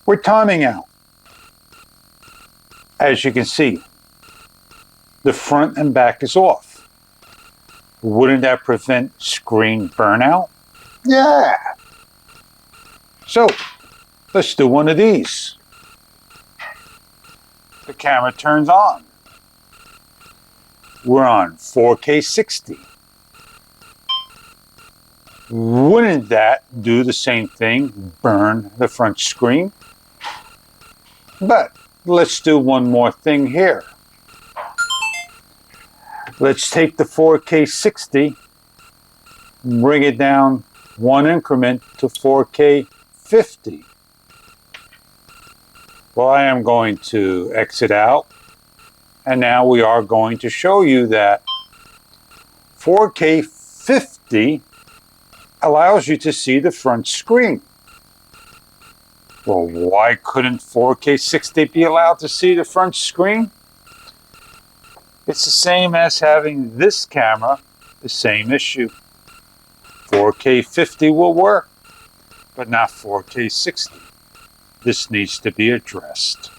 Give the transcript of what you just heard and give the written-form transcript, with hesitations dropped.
We're timing out. As you can see, the front and back is off. Wouldn't that prevent screen burnout? Yeah. So, let's do one of these. The camera turns on. We're on 4K 60. Wouldn't that do the same thing, burn the front screen? But let's do one more thing here. Let's take the 4K 60, bring it down one increment to 4K 50. Well, I am going to exit out, and now we are going to show you that 4K 50 allows you to see the front screen. Well, why couldn't 4K 60 be allowed to see the front screen? It's the same as having this camera, the same issue. 4K 50 will work, but not 4K 60. This needs to be addressed.